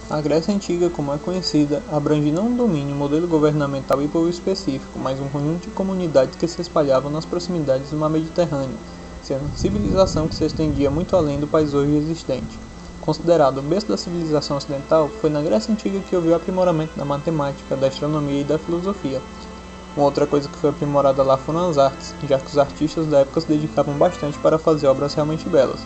A Grécia Antiga, como é conhecida, abrange não um domínio, modelo governamental e povo específico, mas um conjunto de comunidades que se espalhavam nas proximidades do mar Mediterrâneo, sendo uma civilização que se estendia muito além do país hoje existente. Considerado o berço da civilização ocidental, foi na Grécia Antiga que houve o aprimoramento da matemática, da astronomia e da filosofia. Uma outra coisa que foi aprimorada lá foram as artes, já que os artistas da época se dedicavam bastante para fazer obras realmente belas.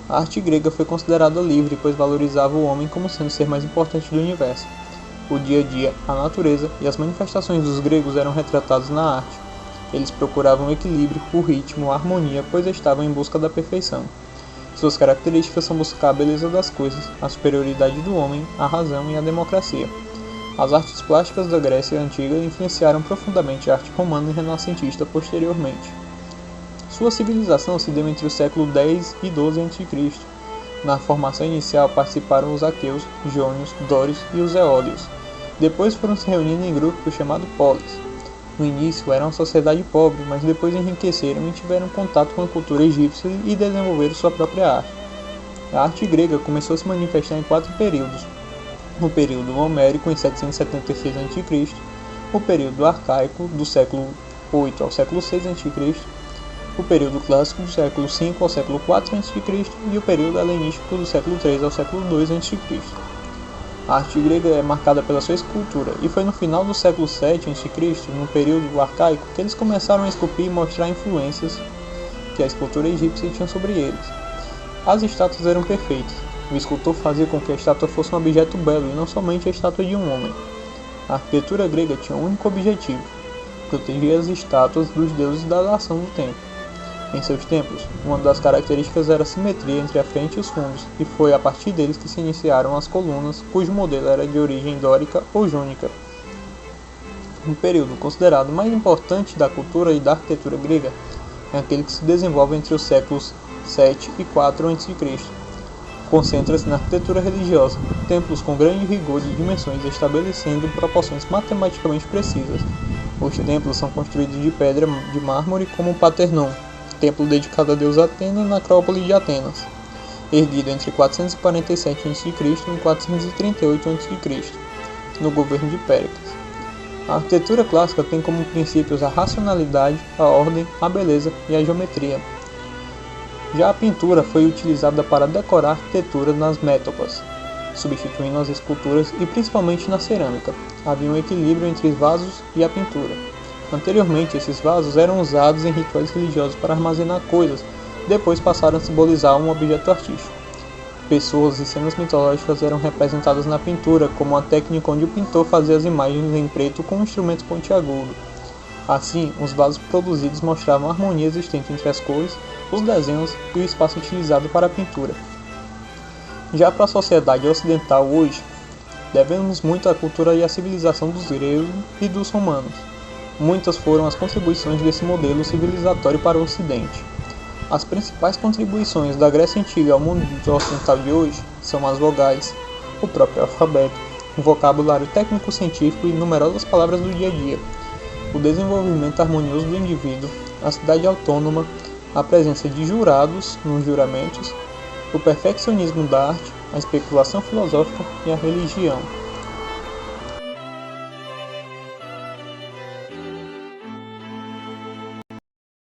A arte grega foi considerada livre, pois valorizava o homem como sendo o ser mais importante do universo. O dia a dia, a natureza e as manifestações dos gregos eram retratados na arte. Eles procuravam o equilíbrio, o ritmo, a harmonia, pois estavam em busca da perfeição. Suas características são buscar a beleza das coisas, a superioridade do homem, a razão e a democracia. As artes plásticas da Grécia Antiga influenciaram profundamente a arte romana e renascentista posteriormente. Sua civilização se deu entre o século X e XII a.C. Na formação inicial participaram os aqueus, jônios, dórios e os eólios. Depois foram se reunindo em grupos chamados polis. No início era uma sociedade pobre, mas depois enriqueceram e tiveram contato com a cultura egípcia e desenvolveram sua própria arte. A arte grega começou a se manifestar em 4 períodos. O período homérico em 776 a.C., o período arcaico do século 8 ao século 6 a.C., o período clássico do século 5 ao século 4 a.C. e o período helenístico do século 3 ao século 2 a.C. A arte grega é marcada pela sua escultura, e foi no final do século 7 a.C., no período arcaico, que eles começaram a esculpir e mostrar influências que a escultura egípcia tinha sobre eles. As estátuas eram perfeitas. O escultor fazia com que a estátua fosse um objeto belo e não somente a estátua de um homem. A arquitetura grega tinha um único objetivo: proteger as estátuas dos deuses da ação do templo. Em seus templos, uma das características era a simetria entre a frente e os fundos, e foi a partir deles que se iniciaram as colunas, cujo modelo era de origem dórica ou jônica. Um período considerado mais importante da cultura e da arquitetura grega é aquele que se desenvolve entre os séculos 7 e 4 a.C. Concentra-se na arquitetura religiosa, templos com grande rigor de dimensões estabelecendo proporções matematicamente precisas. Os templos são construídos de pedra de mármore como o Partenon, templo dedicado a deus Atena na Acrópole de Atenas, erguido entre 447 a.C. e 438 a.C., no governo de Péricles. A arquitetura clássica tem como princípios a racionalidade, a ordem, a beleza e a geometria. Já a pintura foi utilizada para decorar a arquitetura nas métopas, substituindo as esculturas e principalmente na cerâmica. Havia um equilíbrio entre os vasos e a pintura. Anteriormente, esses vasos eram usados em rituais religiosos para armazenar coisas, depois passaram a simbolizar um objeto artístico. Pessoas e cenas mitológicas eram representadas na pintura, como a técnica onde o pintor fazia as imagens em preto com um instrumento pontiagudo. Assim, os vasos produzidos mostravam a harmonia existente entre as cores, os desenhos e o espaço utilizado para a pintura. Já para a sociedade ocidental hoje, devemos muito à cultura e à civilização dos gregos e dos romanos. Muitas foram as contribuições desse modelo civilizatório para o Ocidente. As principais contribuições da Grécia Antiga ao mundo ocidental de hoje são as vogais, o próprio alfabeto, o vocabulário técnico-científico e numerosas palavras do dia a dia, o desenvolvimento harmonioso do indivíduo, a cidade autônoma, a presença de jurados nos juramentos, o perfeccionismo da arte, a especulação filosófica e a religião.